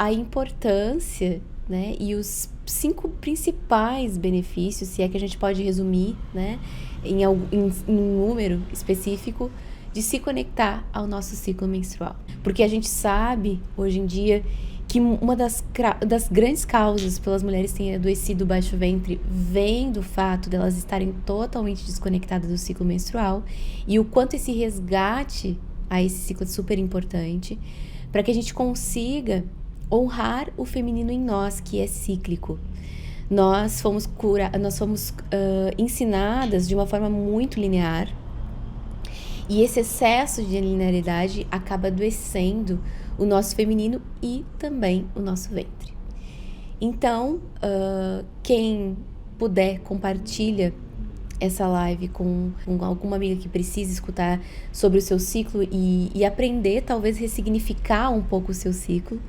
a importância, né, e os 5 principais benefícios, se é que a gente pode resumir, né, em um número específico, de se conectar ao nosso ciclo menstrual. Porque a gente sabe, hoje em dia, que uma das grandes causas pelas mulheres terem adoecido o baixo ventre vem do fato delas estarem totalmente desconectadas do ciclo menstrual, e o quanto esse resgate a esse ciclo é super importante, para que a gente consiga honrar o feminino em nós, que é cíclico. Nós fomos ensinadas de uma forma muito linear, e esse excesso de linearidade acaba adoecendo o nosso feminino e também o nosso ventre. Então, quem puder, compartilha essa live com alguma amiga que precisa escutar sobre o seu ciclo e aprender, talvez ressignificar um pouco o seu ciclo.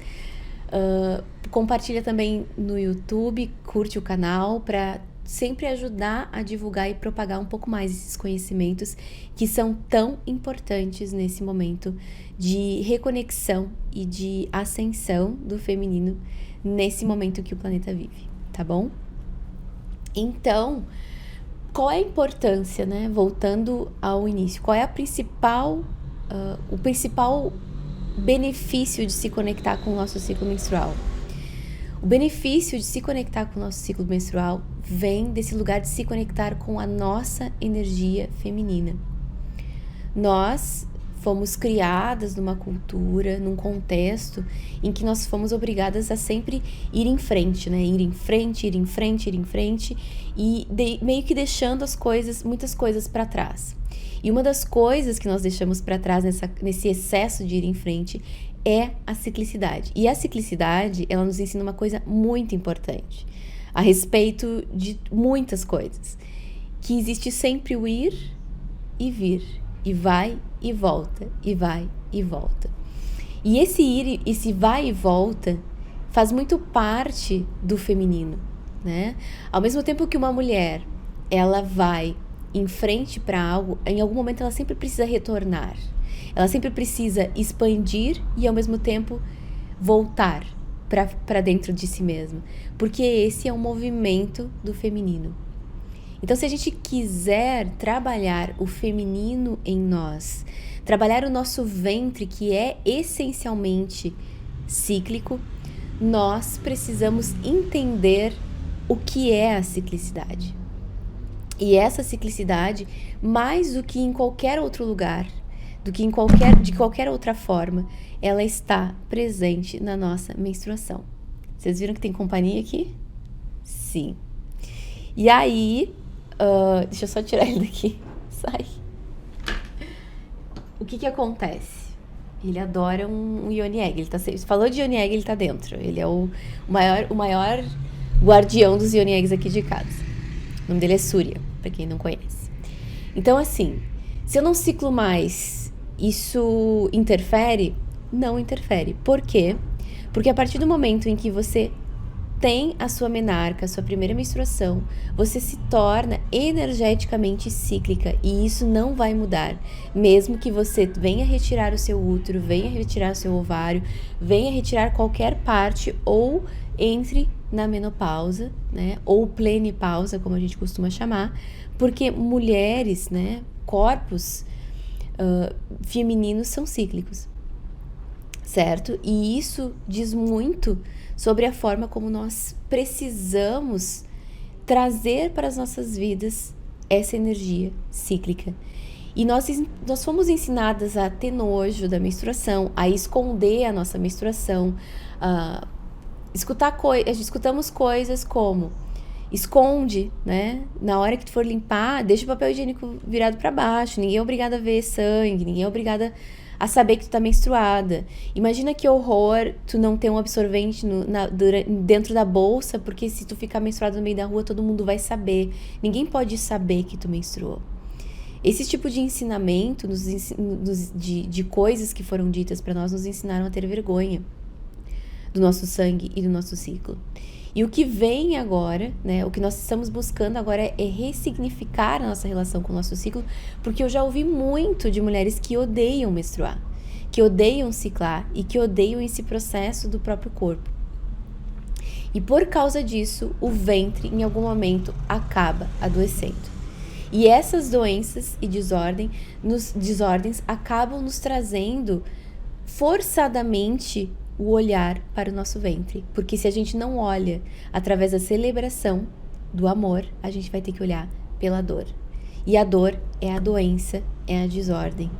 Compartilha também no YouTube, curte o canal para sempre ajudar a divulgar e propagar um pouco mais esses conhecimentos que são tão importantes nesse momento de reconexão e de ascensão do feminino nesse momento que o planeta vive, tá bom? Então, qual é a importância, né? Voltando ao início, qual é o principal benefício de se conectar com o nosso ciclo menstrual? O benefício de se conectar com o nosso ciclo menstrual vem desse lugar de se conectar com a nossa energia feminina. Nós fomos criadas numa cultura, num contexto em que nós fomos obrigadas a sempre ir em frente, né? Ir em frente e meio que deixando muitas coisas para trás. E uma das coisas que nós deixamos para trás nesse excesso de ir em frente é a ciclicidade. E a ciclicidade, ela nos ensina uma coisa muito importante a respeito de muitas coisas, que existe sempre o ir e vir, e vai e volta, e vai e volta. E esse vai e volta faz muito parte do feminino, né? Ao mesmo tempo que uma mulher, ela vai em frente para algo, em algum momento ela sempre precisa retornar. Ela sempre precisa expandir e ao mesmo tempo voltar para dentro de si mesma, porque esse é um movimento do feminino. Então, se a gente quiser trabalhar o feminino em nós, trabalhar o nosso ventre, que é essencialmente cíclico, nós precisamos entender o que é a ciclicidade. E essa ciclicidade, mais do que em qualquer outro lugar, de qualquer outra forma, ela está presente na nossa menstruação. Vocês viram que tem companhia aqui? Sim. E aí, deixa eu só tirar ele daqui. Sai. O que acontece? Ele adora um Yoni Egg. Falou de Yoni Egg, ele tá dentro. Ele é o maior guardião dos Yoni Eggs aqui de casa. O nome dele é Surya, pra quem não conhece. Então, assim, se eu não ciclo mais, isso interfere? Não interfere. Por quê? Porque a partir do momento em que você tem a sua menarca, a sua primeira menstruação, você se torna energeticamente cíclica e isso não vai mudar. Mesmo que você venha retirar o seu útero, venha retirar o seu ovário, venha retirar qualquer parte ou entre na menopausa, né? Ou plenipausa, como a gente costuma chamar, porque mulheres, né? Corpos femininos são cíclicos, certo? E isso diz muito sobre a forma como nós precisamos trazer para as nossas vidas essa energia cíclica. E nós fomos ensinadas a ter nojo da menstruação, a esconder a nossa menstruação, escutamos coisas como: esconde, né? Na hora que tu for limpar, deixa o papel higiênico virado para baixo, ninguém é obrigado a ver sangue, ninguém é obrigada a saber que tu tá menstruada. Imagina que horror tu não ter um absorvente dentro da bolsa, porque se tu ficar menstruada no meio da rua, todo mundo vai saber. Ninguém pode saber que tu menstruou. Esse tipo de ensinamento, de coisas que foram ditas para nós, nos ensinaram a ter vergonha do nosso sangue e do nosso ciclo. E o que vem agora, né, o que nós estamos buscando agora é ressignificar a nossa relação com o nosso ciclo, porque eu já ouvi muito de mulheres que odeiam menstruar, que odeiam ciclar e que odeiam esse processo do próprio corpo. E por causa disso, o ventre em algum momento acaba adoecendo. E essas doenças e desordens acabam nos trazendo forçadamente o olhar para o nosso ventre. Porque se a gente não olha através da celebração do amor, a gente vai ter que olhar pela dor. E a dor é a doença, é a desordem.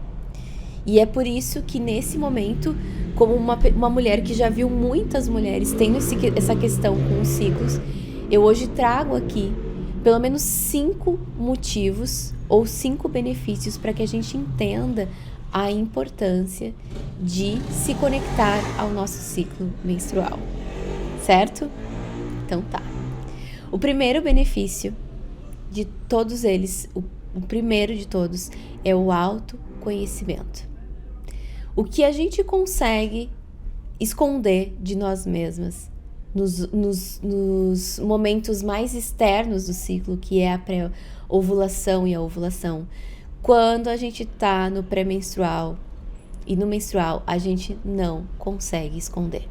E é por isso que nesse momento, como uma mulher que já viu muitas mulheres tendo essa questão com os ciclos, eu hoje trago aqui pelo menos 5 motivos ou 5 benefícios para que a gente entenda a importância de se conectar ao nosso ciclo menstrual, certo? Então tá. O primeiro benefício de todos eles, o primeiro de todos, é o autoconhecimento. O que a gente consegue esconder de nós mesmas nos momentos mais externos do ciclo, que é a pré-ovulação e a ovulação. Quando a gente tá no pré-menstrual e no menstrual, a gente não consegue esconder.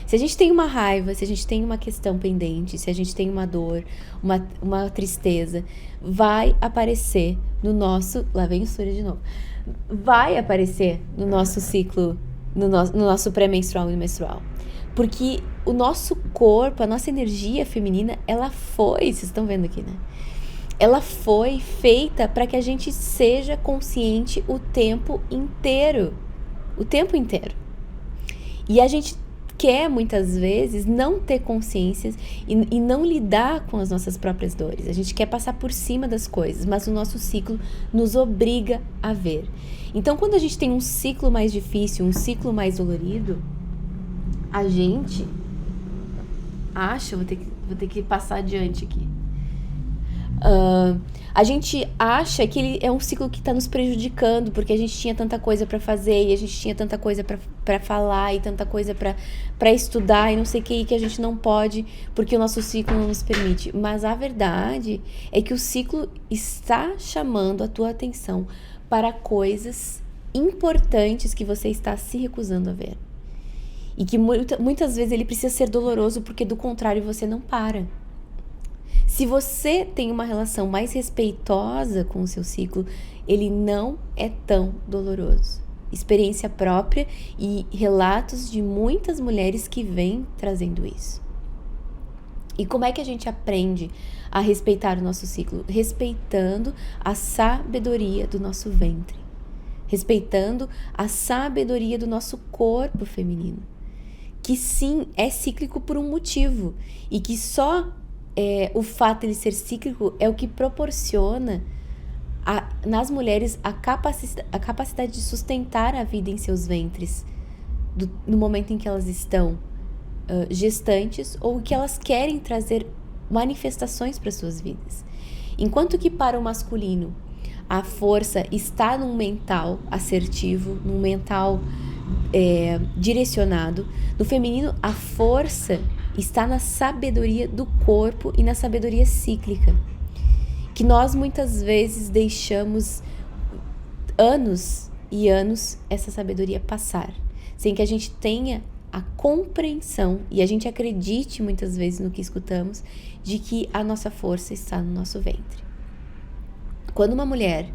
Se a gente tem uma raiva, se a gente tem uma questão pendente, se a gente tem uma dor, uma tristeza, vai aparecer no nosso... Lá vem o Surya de novo. Vai aparecer no nosso ciclo, no nosso pré-menstrual e menstrual. Porque o nosso corpo, a nossa energia feminina, ela foi, vocês estão vendo aqui, né? Ela foi feita para que a gente seja consciente o tempo inteiro. O tempo inteiro. E a gente quer, muitas vezes, não ter consciência e não lidar com as nossas próprias dores. A gente quer passar por cima das coisas, mas o nosso ciclo nos obriga a ver. Então, quando a gente tem um ciclo mais difícil, um ciclo mais dolorido, a gente acha... Vou ter que passar adiante aqui. A gente acha que ele é um ciclo que está nos prejudicando, porque a gente tinha tanta coisa para fazer, e a gente tinha tanta coisa para falar, e tanta coisa para estudar, e não sei o que a gente não pode, porque o nosso ciclo não nos permite. Mas a verdade é que o ciclo está chamando a tua atenção para coisas importantes que você está se recusando a ver. E que muitas vezes ele precisa ser doloroso, porque do contrário você não para. Se você tem uma relação mais respeitosa com o seu ciclo, ele não é tão doloroso. Experiência própria e relatos de muitas mulheres que vêm trazendo isso. E como é que a gente aprende a respeitar o nosso ciclo? Respeitando a sabedoria do nosso ventre. Respeitando a sabedoria do nosso corpo feminino. Que sim, é cíclico por um motivo. E que só... o fato de ele ser cíclico é o que proporciona nas mulheres a capacidade de sustentar a vida em seus ventres no momento em que elas estão gestantes ou que elas querem trazer manifestações para suas vidas. Enquanto que para o masculino a força está num mental assertivo, num mental direcionado, no feminino a força está na sabedoria do corpo e na sabedoria cíclica, que nós muitas vezes deixamos anos e anos essa sabedoria passar, sem que a gente tenha a compreensão e a gente acredite muitas vezes no que escutamos, de que a nossa força está no nosso ventre. Quando uma mulher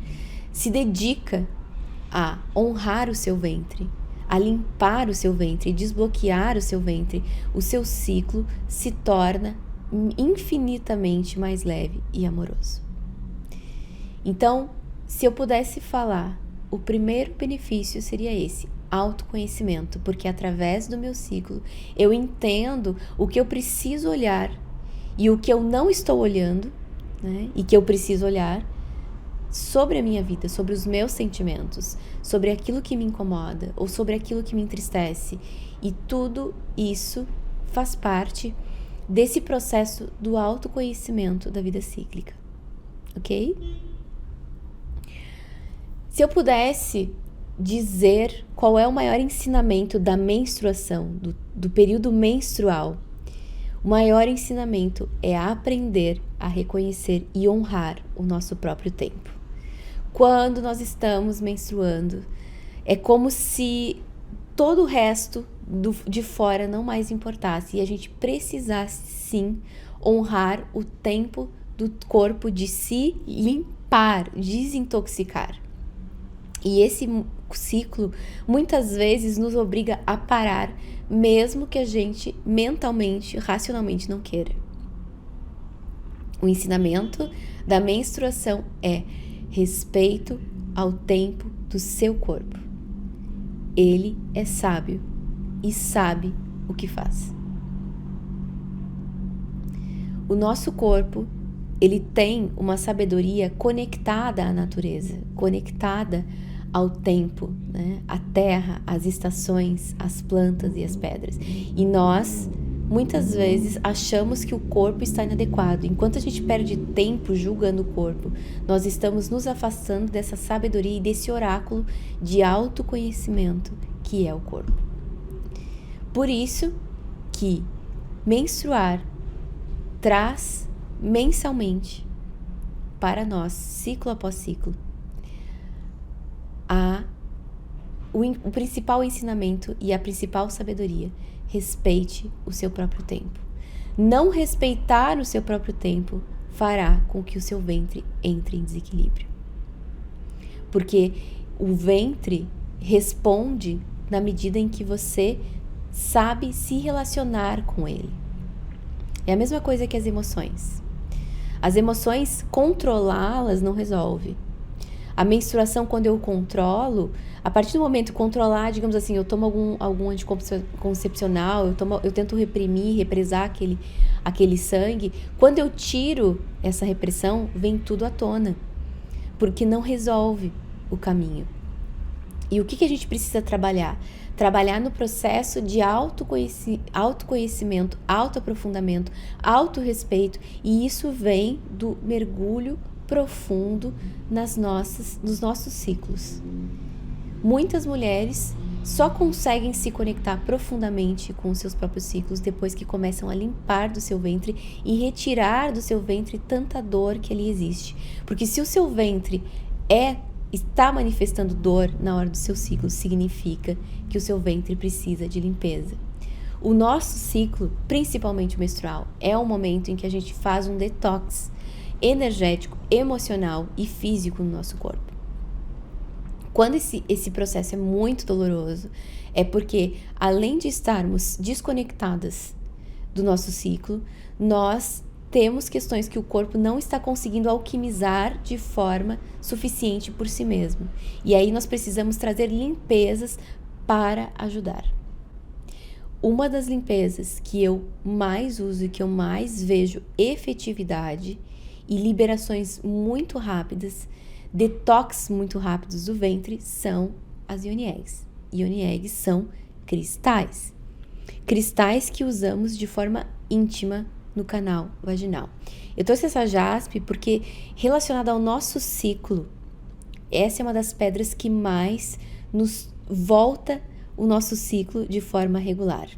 se dedica a honrar o seu ventre, a limpar o seu ventre, desbloquear o seu ventre, o seu ciclo se torna infinitamente mais leve e amoroso. Então, se eu pudesse falar, o primeiro benefício seria esse, autoconhecimento, porque através do meu ciclo eu entendo o que eu preciso olhar e o que eu não estou olhando, né? E que eu preciso olhar sobre a minha vida, sobre os meus sentimentos, sobre aquilo que me incomoda ou sobre aquilo que me entristece. E tudo isso faz parte desse processo do autoconhecimento da vida cíclica, ok? Se eu pudesse dizer qual é o maior ensinamento da menstruação, do período menstrual, o maior ensinamento é aprender a reconhecer e honrar o nosso próprio tempo. Quando nós estamos menstruando, É como se todo o resto de fora não mais importasse e a gente precisasse sim honrar o tempo do corpo de se limpar, desintoxicar. E esse ciclo muitas vezes nos obriga a parar, mesmo que a gente mentalmente, racionalmente não queira. O ensinamento da menstruação é respeito ao tempo do seu corpo. Ele é sábio e sabe o que faz. O nosso corpo, ele tem uma sabedoria conectada à natureza, conectada ao tempo, né? À terra, às estações, às plantas e às pedras. E nós, muitas vezes, achamos que o corpo está inadequado. Enquanto a gente perde tempo julgando o corpo, nós estamos nos afastando dessa sabedoria e desse oráculo de autoconhecimento que é o corpo. Por isso que menstruar traz mensalmente para nós, ciclo após ciclo, o principal ensinamento e a principal sabedoria: respeite o seu próprio tempo. Não respeitar o seu próprio tempo fará com que o seu ventre entre em desequilíbrio. Porque o ventre responde na medida em que você sabe se relacionar com ele. É a mesma coisa que as emoções. As emoções, controlá-las não resolve. A menstruação, quando eu controlo, a partir do momento controlar, digamos assim, eu tomo algum anticoncepcional, eu tento reprimir, represar aquele sangue. Quando eu tiro essa repressão, vem tudo à tona, porque não resolve o caminho. E o que a gente precisa trabalhar? Trabalhar no processo de autoconhecimento, autoaprofundamento, autorrespeito, e isso vem do mergulho profundo nos nossos ciclos. Muitas mulheres só conseguem se conectar profundamente com os seus próprios ciclos depois que começam a limpar do seu ventre e retirar do seu ventre tanta dor que ali existe. Porque se o seu ventre está manifestando dor na hora do seu ciclo, significa que o seu ventre precisa de limpeza. O nosso ciclo, principalmente o menstrual, é o momento em que a gente faz um detox energético, emocional e físico no nosso corpo. Quando esse processo é muito doloroso, é porque, além de estarmos desconectadas do nosso ciclo, nós temos questões que o corpo não está conseguindo alquimizar de forma suficiente por si mesmo. E aí nós precisamos trazer limpezas para ajudar. Uma das limpezas que eu mais uso e que eu mais vejo efetividade e liberações muito rápidas, detox muito rápidos do ventre, são as Yoni Eggs. Yoni Eggs são cristais. Cristais que usamos de forma íntima no canal vaginal. Eu trouxe essa jaspe porque, relacionada ao nosso ciclo, essa é uma das pedras que mais nos volta o nosso ciclo de forma regular.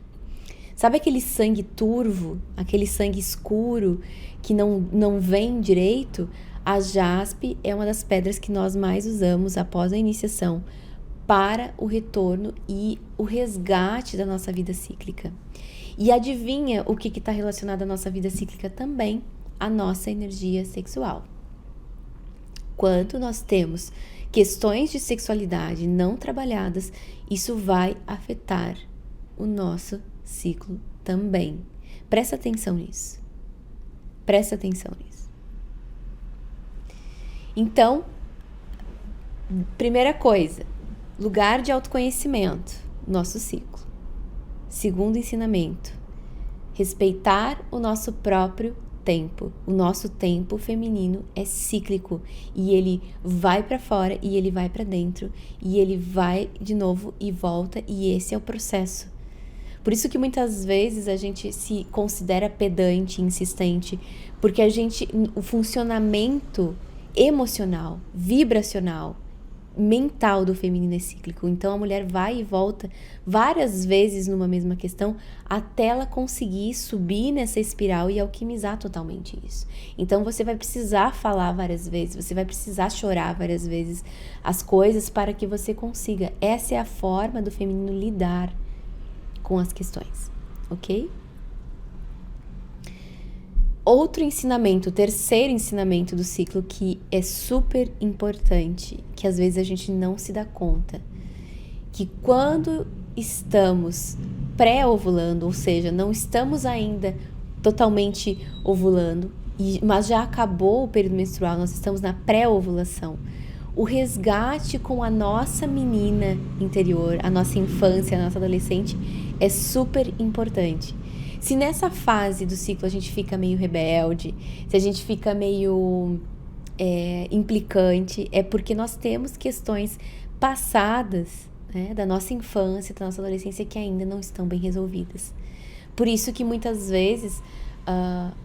Sabe aquele sangue turvo, aquele sangue escuro que não vem direito? A jaspe é uma das pedras que nós mais usamos após a iniciação para o retorno e o resgate da nossa vida cíclica. E adivinha o que está relacionado à nossa vida cíclica também? A nossa energia sexual. Quando nós temos questões de sexualidade não trabalhadas, isso vai afetar o nosso ciclo também. Presta atenção nisso. Presta atenção nisso. Então, primeira coisa, lugar de autoconhecimento, nosso ciclo. Segundo ensinamento, respeitar o nosso próprio tempo. O nosso tempo feminino é cíclico e ele vai para fora e ele vai para dentro e ele vai de novo e volta, e esse é o processo. Por isso que muitas vezes a gente se considera pedante, insistente, porque o funcionamento emocional, vibracional, mental do feminino é cíclico. Então a mulher vai e volta várias vezes numa mesma questão até ela conseguir subir nessa espiral e alquimizar totalmente isso. Então você vai precisar falar várias vezes, você vai precisar chorar várias vezes as coisas para que você consiga. Essa é a forma do feminino lidar com as questões, ok? Outro ensinamento, o terceiro ensinamento do ciclo que é super importante, que às vezes a gente não se dá conta, que quando estamos pré-ovulando, ou seja, não estamos ainda totalmente ovulando, mas já acabou o período menstrual, nós estamos na pré-ovulação, o resgate com a nossa menina interior, a nossa infância, a nossa adolescente, é super importante. Se nessa fase do ciclo a gente fica meio rebelde, se a gente fica meio implicante, é porque nós temos questões passadas, né, da nossa infância, da nossa adolescência, que ainda não estão bem resolvidas. Por isso que muitas vezes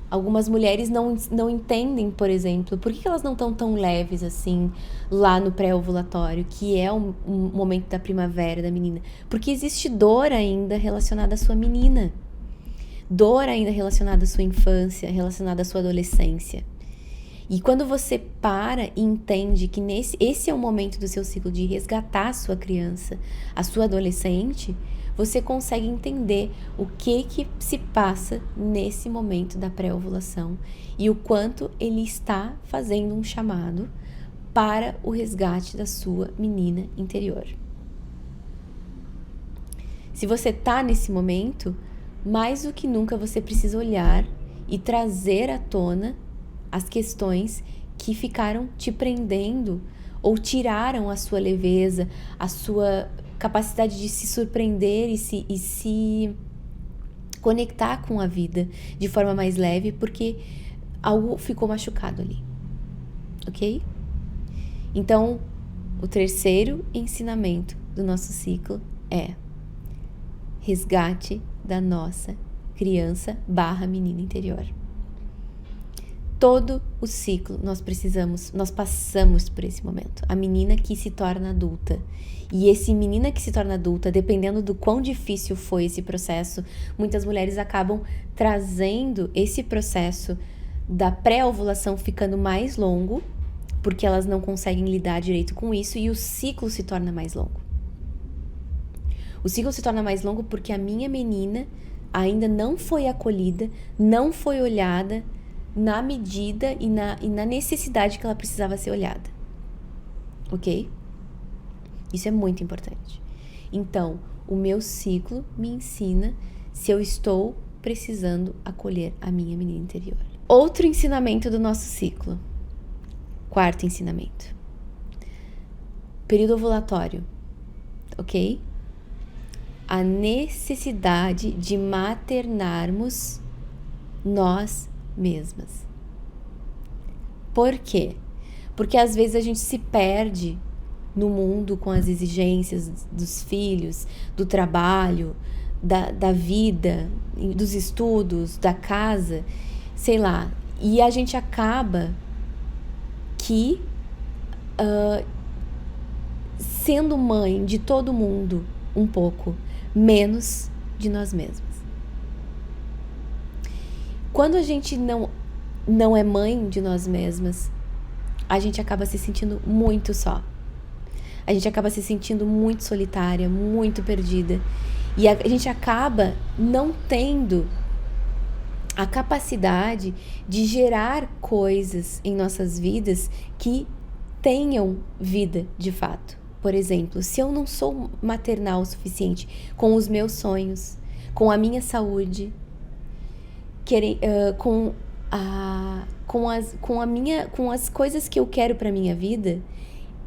algumas mulheres não entendem, por exemplo, por que elas não estão tão leves assim lá no pré-ovulatório, que é um momento da primavera da menina. Porque existe dor ainda relacionada à sua menina. Dor ainda relacionada à sua infância, relacionada à sua adolescência. E quando você para e entende que esse é o momento do seu ciclo de resgatar a sua criança, a sua adolescente, você consegue entender o que se passa nesse momento da pré-ovulação e o quanto ele está fazendo um chamado para o resgate da sua menina interior. Se você está nesse momento, mais do que nunca você precisa olhar e trazer à tona as questões que ficaram te prendendo ou tiraram a sua leveza, a sua capacidade de se surpreender e se conectar com a vida de forma mais leve, porque algo ficou machucado ali, ok? Então, o terceiro ensinamento do nosso ciclo é resgate da nossa criança/menina interior. Todo o ciclo nós passamos por esse momento. A menina que se torna adulta. E esse menina que se torna adulta, dependendo do quão difícil foi esse processo, muitas mulheres acabam trazendo esse processo da pré-ovulação ficando mais longo, porque elas não conseguem lidar direito com isso e o ciclo se torna mais longo. O ciclo se torna mais longo porque a minha menina ainda não foi acolhida, não foi olhada na medida e na necessidade que ela precisava ser olhada. Ok? Isso é muito importante. Então, o meu ciclo me ensina se eu estou precisando acolher a minha menina interior. Outro ensinamento do nosso ciclo. Quarto ensinamento. Período ovulatório. Ok? A necessidade de maternarmos nós mesmas. Por quê? Porque às vezes a gente se perde no mundo com as exigências dos filhos, do trabalho, da vida, dos estudos, da casa, sei lá. E a gente acaba que sendo mãe de todo mundo um pouco, menos de nós mesmas. Quando a gente não é mãe de nós mesmas, a gente acaba se sentindo muito só. A gente acaba se sentindo muito solitária, muito perdida. E a gente acaba não tendo a capacidade de gerar coisas em nossas vidas que tenham vida de fato. Por exemplo, se eu não sou maternal o suficiente com os meus sonhos, com a minha saúde, com as coisas que eu quero para minha vida,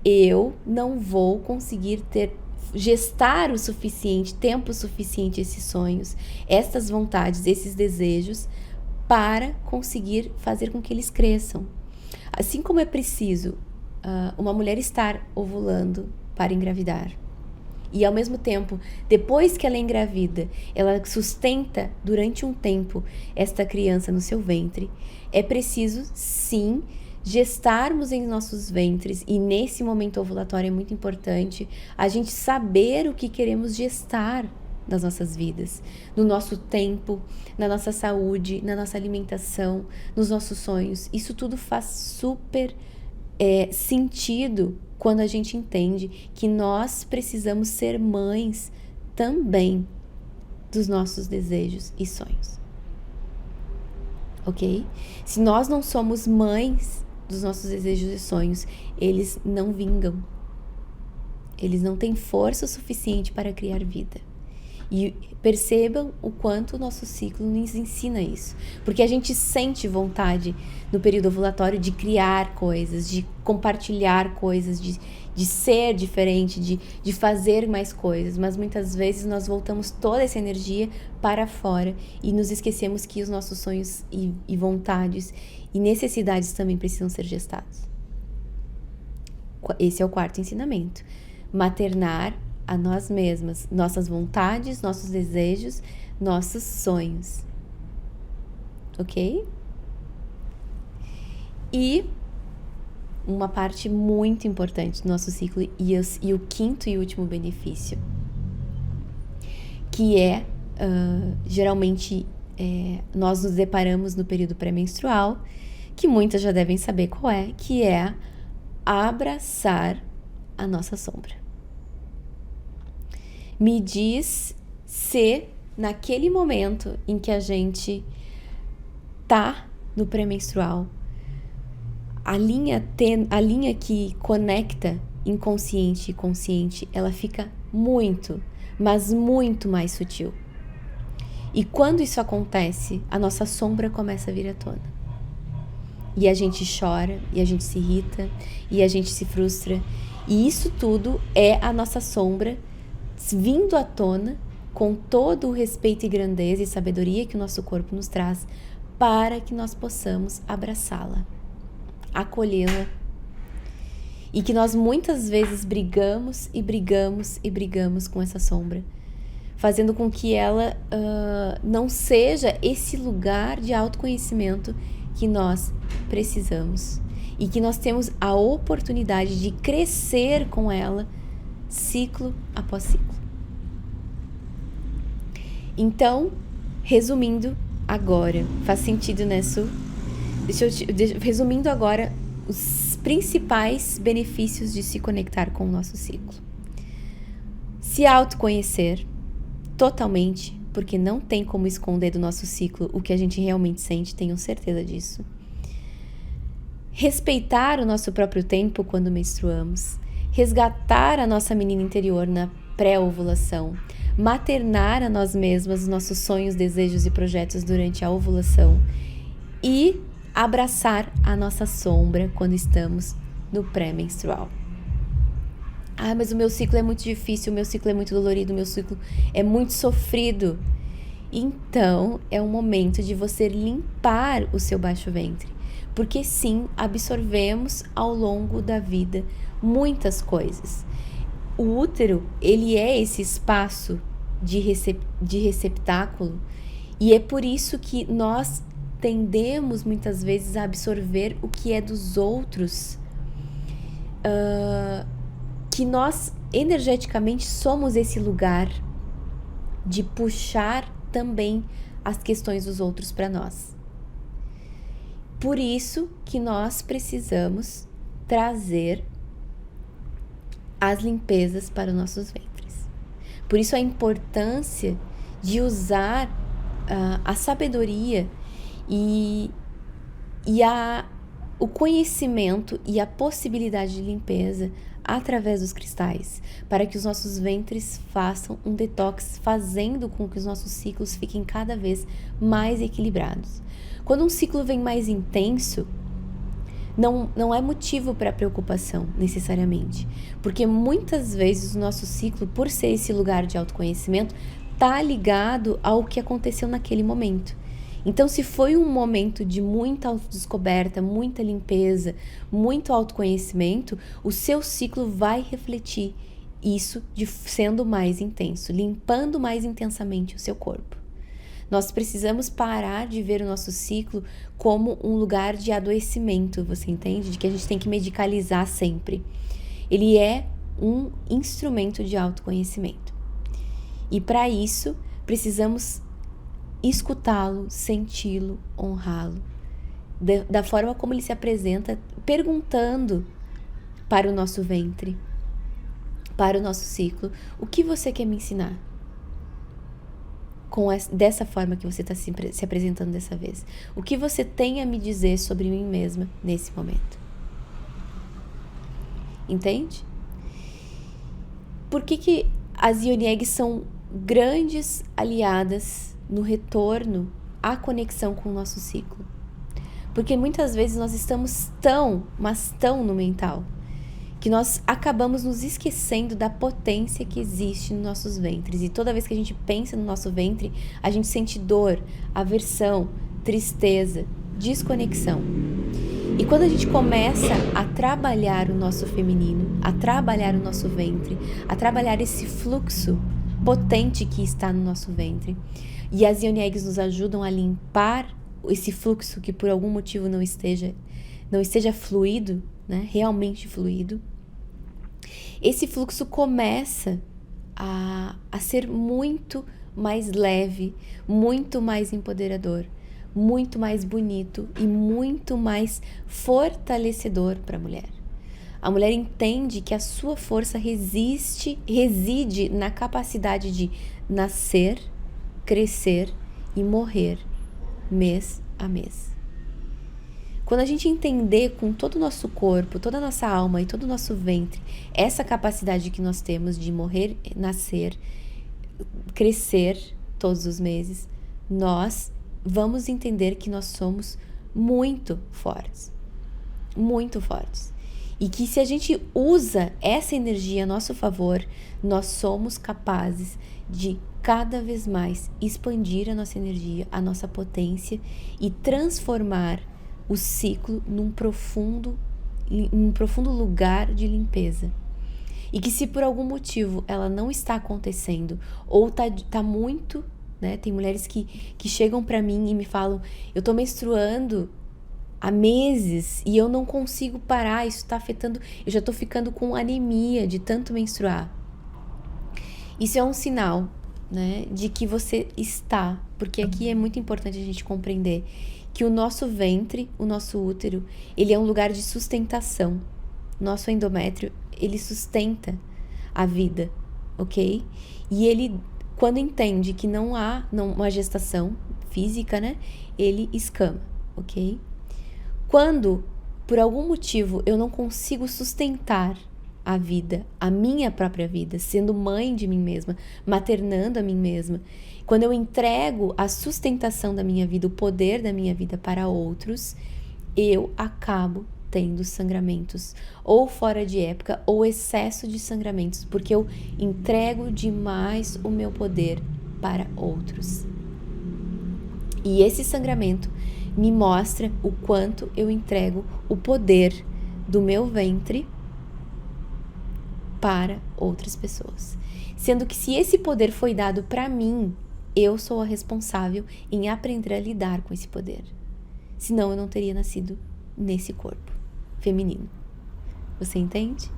eu não vou conseguir gestar o suficiente, tempo suficiente esses sonhos, essas vontades, esses desejos, para conseguir fazer com que eles cresçam. Assim como é preciso uma mulher estar ovulando para engravidar, e ao mesmo tempo, depois que ela é engravida, ela sustenta durante um tempo esta criança no seu ventre, é preciso sim gestarmos em nossos ventres, e nesse momento ovulatório é muito importante a gente saber o que queremos gestar nas nossas vidas, no nosso tempo, na nossa saúde, na nossa alimentação, nos nossos sonhos. Isso tudo faz super sentido quando a gente entende que nós precisamos ser mães também dos nossos desejos e sonhos. Ok? Se nós não somos mães dos nossos desejos e sonhos, eles não vingam. Eles não têm força o suficiente para criar vida. E percebam o quanto o nosso ciclo nos ensina isso. Porque a gente sente vontade no período ovulatório de criar coisas, de compartilhar coisas, de ser diferente, de fazer mais coisas. Mas muitas vezes nós voltamos toda essa energia para fora e nos esquecemos que os nossos sonhos e vontades e necessidades também precisam ser gestados. Esse é o quarto ensinamento. Maternar a nós mesmas, nossas vontades, nossos desejos, nossos sonhos. Ok? E uma parte muito importante do nosso ciclo e o quinto e último benefício, que é, geralmente, nós nos deparamos no período pré-menstrual, que muitas já devem saber qual é, que é abraçar a nossa sombra. Me diz se naquele momento em que a gente tá no pré-menstrual, a linha que conecta inconsciente e consciente, ela fica muito, mas muito mais sutil. E quando isso acontece, a nossa sombra começa a vir à tona. E a gente chora, e a gente se irrita, e a gente se frustra. E isso tudo é a nossa sombra vindo à tona com todo o respeito e grandeza e sabedoria que o nosso corpo nos traz, para que nós possamos abraçá-la, acolhê-la, e que nós muitas vezes brigamos com essa sombra, fazendo com que ela não seja esse lugar de autoconhecimento que nós precisamos, e que nós temos a oportunidade de crescer com ela ciclo após ciclo. Então, resumindo agora, faz sentido nisso? Resumindo agora os principais benefícios de se conectar com o nosso ciclo. Se autoconhecer totalmente, porque não tem como esconder do nosso ciclo o que a gente realmente sente, tenho certeza disso. Respeitar o nosso próprio tempo quando menstruamos. Resgatar a nossa menina interior na pré-ovulação, maternar a nós mesmas os nossos sonhos, desejos e projetos durante a ovulação e abraçar a nossa sombra quando estamos no pré-menstrual. Ah, mas o meu ciclo é muito difícil, o meu ciclo é muito dolorido, o meu ciclo é muito sofrido. Então, é o momento de você limpar o seu baixo ventre, porque sim, absorvemos ao longo da vida muitas coisas. O útero, ele é esse espaço de receptáculo, e é por isso que nós tendemos muitas vezes a absorver o que é dos outros, que nós energeticamente somos esse lugar de puxar também as questões dos outros para nós. Por isso que nós precisamos trazer as limpezas para os nossos ventres. Por isso a importância de usar a sabedoria e o conhecimento e a possibilidade de limpeza através dos cristais, para que os nossos ventres façam um detox, fazendo com que os nossos ciclos fiquem cada vez mais equilibrados. Quando um ciclo vem mais intenso, não é motivo para preocupação, necessariamente, porque muitas vezes o nosso ciclo, por ser esse lugar de autoconhecimento, está ligado ao que aconteceu naquele momento. Então, se foi um momento de muita autodescoberta, muita limpeza, muito autoconhecimento, o seu ciclo vai refletir isso sendo mais intenso, limpando mais intensamente o seu corpo. Nós precisamos parar de ver o nosso ciclo como um lugar de adoecimento, você entende? De que a gente tem que medicalizar sempre. Ele é um instrumento de autoconhecimento. E para isso, precisamos escutá-lo, senti-lo, honrá-lo. Da forma como ele se apresenta, perguntando para o nosso ventre, para o nosso ciclo, o que você quer me ensinar? Dessa forma que você está se apresentando dessa vez. O que você tem a me dizer sobre mim mesma nesse momento? Entende? Por que as Yoni Eggs são grandes aliadas no retorno à conexão com o nosso ciclo? Porque muitas vezes nós estamos tão no mental, que nós acabamos nos esquecendo da potência que existe nos nossos ventres. E toda vez que a gente pensa no nosso ventre, a gente sente dor, aversão, tristeza, desconexão. E quando a gente começa a trabalhar o nosso feminino, a trabalhar o nosso ventre, a trabalhar esse fluxo potente que está no nosso ventre, e as Yoni Eggs nos ajudam a limpar esse fluxo que por algum motivo não esteja fluido, né, realmente fluido, esse fluxo começa a ser muito mais leve, muito mais empoderador, muito mais bonito e muito mais fortalecedor para a mulher. A mulher entende que a sua força reside na capacidade de nascer, crescer e morrer mês a mês. Quando a gente entender com todo o nosso corpo, toda a nossa alma e todo o nosso ventre, essa capacidade que nós temos de morrer, nascer, crescer todos os meses, nós vamos entender que nós somos muito fortes. Muito fortes. E que se a gente usa essa energia a nosso favor, nós somos capazes de cada vez mais expandir a nossa energia, a nossa potência e transformar o ciclo num profundo lugar de limpeza. E que se por algum motivo ela não está acontecendo ou tá muito, né? Tem mulheres que chegam para mim e me falam, eu tô menstruando há meses e eu não consigo parar, isso tá afetando, eu já tô ficando com anemia de tanto menstruar. Isso é um sinal, né, de que você está, porque aqui é muito importante a gente compreender que o nosso ventre, o nosso útero, ele é um lugar de sustentação. Nosso endométrio, ele sustenta a vida, ok? E ele, quando entende que não há uma gestação física, né, ele escama, ok? Quando, por algum motivo, eu não consigo sustentar a vida, a minha própria vida, sendo mãe de mim mesma, maternando a mim mesma, quando eu entrego a sustentação da minha vida, o poder da minha vida para outros, eu acabo tendo sangramentos, ou fora de época, ou excesso de sangramentos, porque eu entrego demais o meu poder para outros. E esse sangramento me mostra o quanto eu entrego o poder do meu ventre para outras pessoas. Sendo que se esse poder foi dado para mim, eu sou a responsável em aprender a lidar com esse poder. Senão eu não teria nascido nesse corpo feminino. Você entende?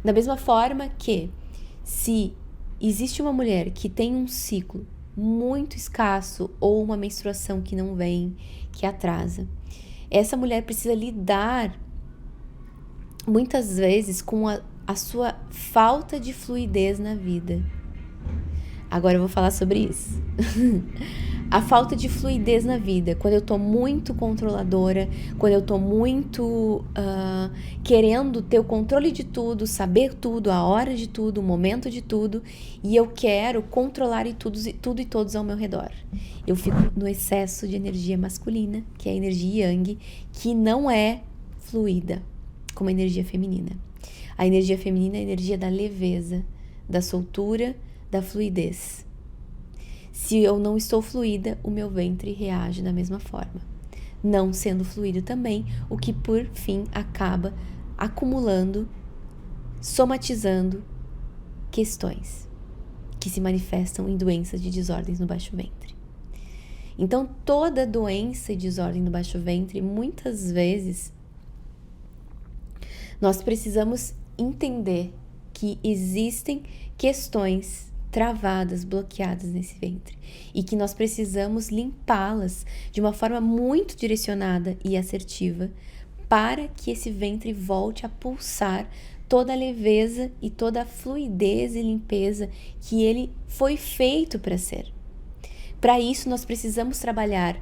Da mesma forma que se existe uma mulher que tem um ciclo muito escasso ou uma menstruação que não vem, que atrasa, essa mulher precisa lidar muitas vezes com a sua falta de fluidez na vida. Agora eu vou falar sobre isso. A falta de fluidez na vida, quando eu tô muito controladora, quando eu tô muito querendo ter o controle de tudo, saber tudo, a hora de tudo, o momento de tudo, e eu quero controlar tudo e todos ao meu redor. Eu fico no excesso de energia masculina, que é a energia yang, que não é fluida como a energia feminina. A energia feminina é a energia da leveza, da soltura, da fluidez. Se eu não estou fluida, o meu ventre reage da mesma forma. Não sendo fluido também, o que por fim acaba acumulando, somatizando questões que se manifestam em doenças de desordens no baixo ventre. Então, toda doença e desordem do baixo ventre, muitas vezes, nós precisamos entender que existem questões travadas, bloqueadas nesse ventre e que nós precisamos limpá-las de uma forma muito direcionada e assertiva para que esse ventre volte a pulsar toda a leveza e toda a fluidez e limpeza que ele foi feito para ser. Para isso, nós precisamos trabalhar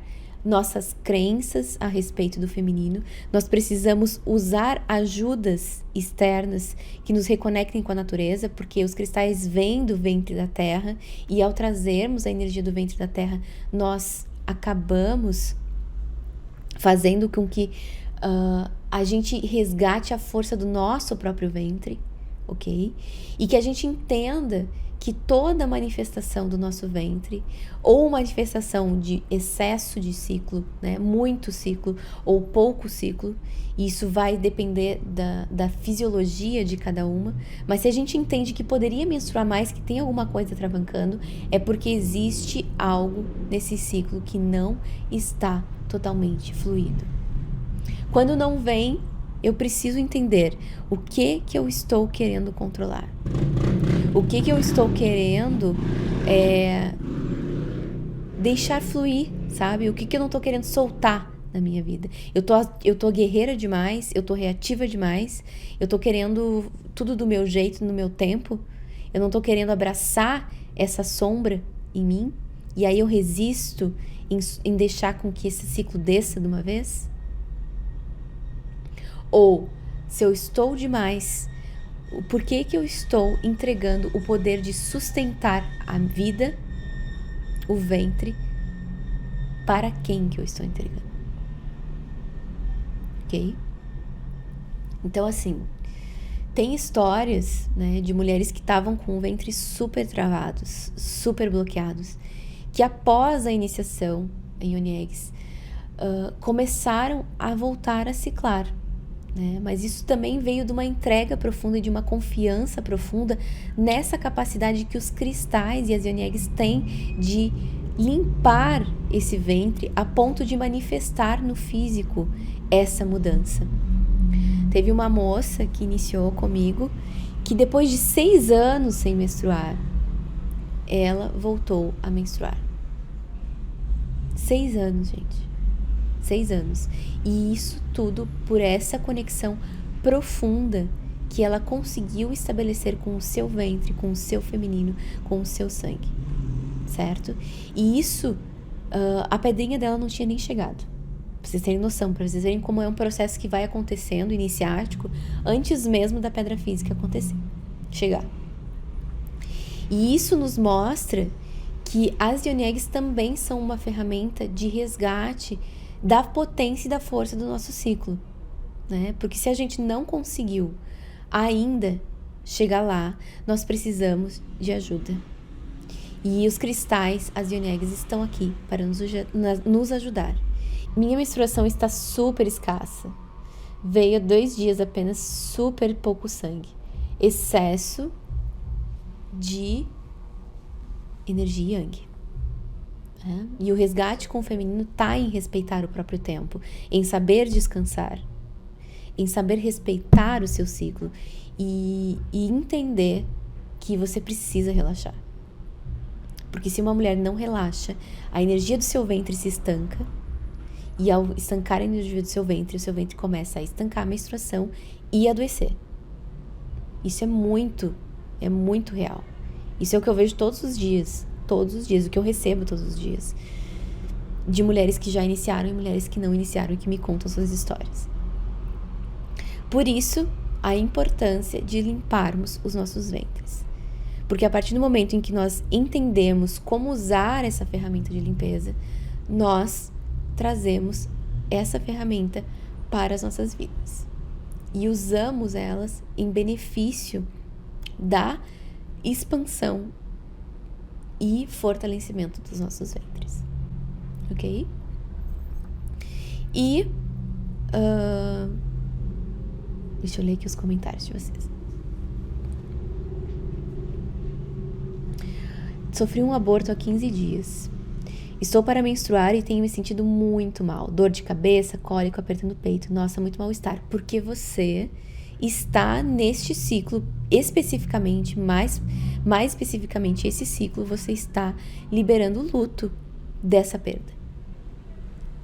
nossas crenças a respeito do feminino, nós precisamos usar ajudas externas que nos reconectem com a natureza, porque os cristais vêm do ventre da terra e ao trazermos a energia do ventre da terra, nós acabamos fazendo com que a gente resgate a força do nosso próprio ventre, ok? E que a gente entenda que toda manifestação do nosso ventre, ou manifestação de excesso de ciclo, né, muito ciclo ou pouco ciclo, isso vai depender da fisiologia de cada uma, mas se a gente entende que poderia menstruar mais, que tem alguma coisa travancando, é porque existe algo nesse ciclo que não está totalmente fluido. Quando não vem, eu preciso entender o que eu estou querendo controlar. O que eu estou querendo deixar fluir, sabe? O que eu não estou querendo soltar na minha vida. Eu tô guerreira demais, eu tô reativa demais, eu tô querendo tudo do meu jeito, no meu tempo. Eu não tô querendo abraçar essa sombra em mim. E aí eu resisto em deixar com que esse ciclo desça de uma vez. Ou, se eu estou demais, por que eu estou entregando o poder de sustentar a vida, o ventre, para quem que eu estou entregando? Ok? Então, assim, tem histórias, né, de mulheres que estavam com o ventre super travados, super bloqueados, que após a iniciação em Yoni Eggs, começaram a voltar a ciclar. Né? Mas isso também veio de uma entrega profunda e de uma confiança profunda nessa capacidade que os cristais e as Yoni Eggs têm de limpar esse ventre a ponto de manifestar no físico essa mudança. Teve uma moça que iniciou comigo que depois de 6 anos sem menstruar, ela voltou a menstruar. 6 anos, gente. 6 anos. E isso tudo por essa conexão profunda que ela conseguiu estabelecer com o seu ventre, com o seu feminino, com o seu sangue. Certo? E isso, a pedrinha dela não tinha nem chegado. Pra vocês terem noção, pra vocês verem como é um processo que vai acontecendo, iniciático, antes mesmo da pedra física acontecer, chegar. E isso nos mostra que as Yoni Eggs também são uma ferramenta de resgate da potência e da força do nosso ciclo, né? Porque se a gente não conseguiu ainda chegar lá, nós precisamos de ajuda. E os cristais, as Yoni Eggs, estão aqui para nos ajudar. Minha menstruação está super escassa. Veio 2 dias apenas super pouco sangue. Excesso de energia yang. E o resgate com o feminino está em respeitar o próprio tempo, em saber descansar, em saber respeitar o seu ciclo e entender que você precisa relaxar. Porque se uma mulher não relaxa, a energia do seu ventre se estanca e ao estancar a energia do seu ventre, o seu ventre começa a estancar a menstruação e adoecer. Isso é muito real. Isso é o que eu vejo todos os dias, o que eu recebo todos os dias, de mulheres que já iniciaram e mulheres que não iniciaram e que me contam suas histórias. Por isso, a importância de limparmos os nossos ventres. Porque a partir do momento em que nós entendemos como usar essa ferramenta de limpeza, nós trazemos essa ferramenta para as nossas vidas. E usamos elas em benefício da expansão e fortalecimento dos nossos ventres, ok? E deixa eu ler aqui os comentários de vocês. Sofri um aborto há 15 dias Estou para menstruar e tenho me sentido muito mal. Dor de cabeça, cólico, apertando o peito. Nossa, muito mal-estar. Porque você está neste ciclo, especificamente, mais especificamente esse ciclo, você está liberando o luto dessa perda.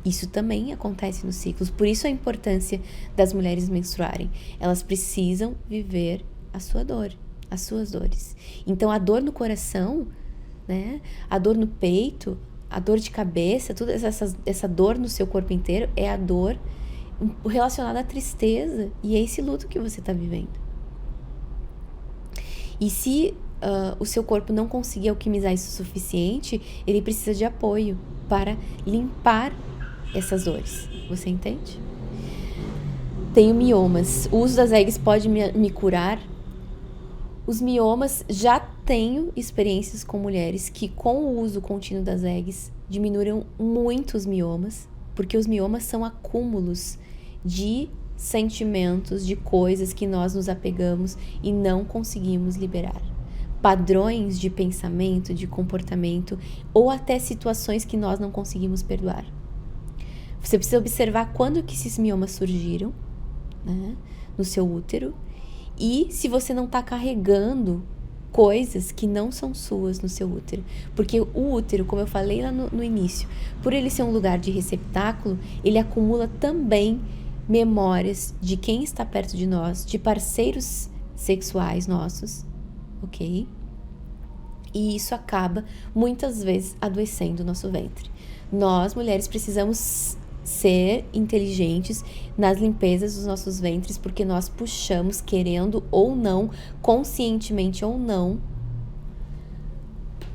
Isso também acontece nos ciclos. Por isso a importância das mulheres menstruarem. Elas precisam viver a sua dor, as suas dores. Então a dor no coração, né? A dor no peito, a dor de cabeça, toda essa dor no seu corpo inteiro é a dor relacionada à tristeza e a esse luto que você está vivendo. E se o seu corpo não conseguir alquimizar isso o suficiente, ele precisa de apoio para limpar essas dores. Você entende? Tenho miomas. O uso das eggs pode me curar? Os miomas, já tenho experiências com mulheres que com o uso contínuo das eggs diminuíram muito os miomas, porque os miomas são acúmulos de sentimentos, de coisas que nós nos apegamos e não conseguimos liberar. Padrões de pensamento, de comportamento ou até situações que nós não conseguimos perdoar. Você precisa observar quando que esses miomas surgiram, né, no seu útero, e se você não está carregando coisas que não são suas no seu útero. Porque o útero, como eu falei lá no início, por ele ser um lugar de receptáculo, ele acumula também memórias de quem está perto de nós, de parceiros sexuais nossos, ok? E isso acaba, muitas vezes, adoecendo o nosso ventre. Nós, mulheres, precisamos ser inteligentes nas limpezas dos nossos ventres, porque nós puxamos, querendo ou não, conscientemente ou não,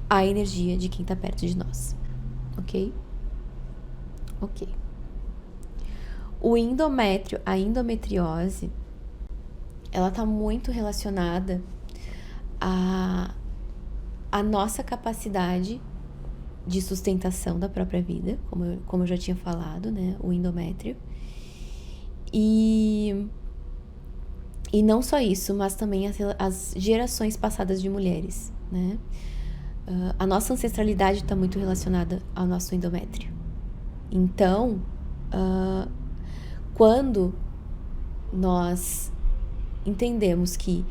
a energia de quem está perto de nós, ok? Ok. O endométrio, a endometriose, ela está muito relacionada à nossa capacidade de sustentação da própria vida, como eu já tinha falado, né, o endométrio. E não só isso, mas também as gerações passadas de mulheres, né? A nossa ancestralidade está muito relacionada ao nosso endométrio. Então, quando nós entendemos que,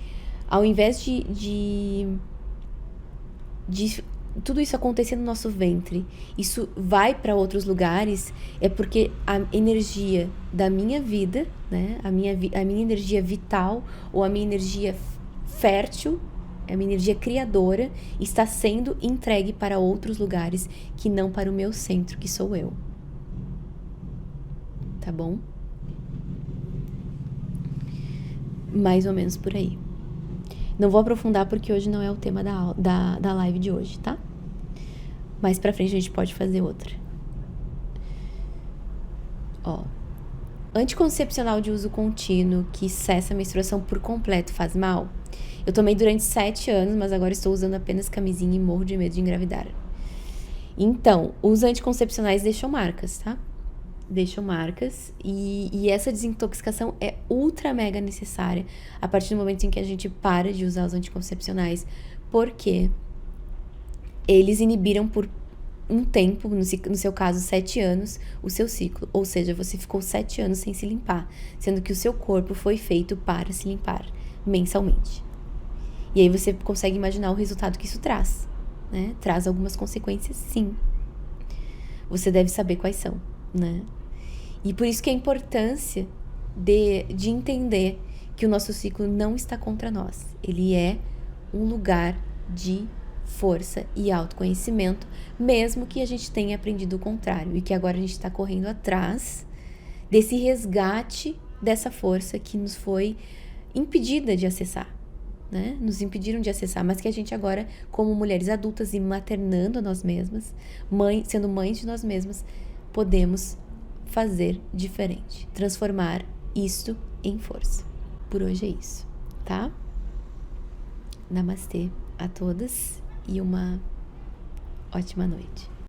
ao invés de tudo isso acontecer no nosso ventre, isso vai para outros lugares, é porque a energia da minha vida, né, a minha energia vital ou a minha energia fértil, a minha energia criadora, está sendo entregue para outros lugares que não para o meu centro, que sou eu. Tá bom? Mais ou menos por aí. Não vou aprofundar porque hoje não é o tema da live de hoje, tá? Mais pra frente a gente pode fazer outra. Ó. Anticoncepcional de uso contínuo que cessa a menstruação por completo faz mal? Eu tomei durante 7 anos, mas agora estou usando apenas camisinha e morro de medo de engravidar. Então, os anticoncepcionais deixam marcas, tá? Deixam marcas e essa desintoxicação é ultra mega necessária a partir do momento em que a gente para de usar os anticoncepcionais, porque eles inibiram por um tempo, no seu caso 7 anos, o seu ciclo, ou seja, você ficou 7 anos sem se limpar, sendo que o seu corpo foi feito para se limpar mensalmente. E aí você consegue imaginar o resultado que isso traz, né? Traz algumas consequências, sim. Você deve saber quais são, né? E por isso que a importância de entender que o nosso ciclo não está contra nós. Ele é um lugar de força e autoconhecimento, mesmo que a gente tenha aprendido o contrário e que agora a gente está correndo atrás desse resgate dessa força que nos foi impedida de acessar, né? Nos impediram de acessar, mas que a gente agora, como mulheres adultas e maternando a nós mesmas, sendo mães de nós mesmas, podemos fazer diferente, transformar isto em força. Por hoje é isso, tá? Namastê a todas e uma ótima noite.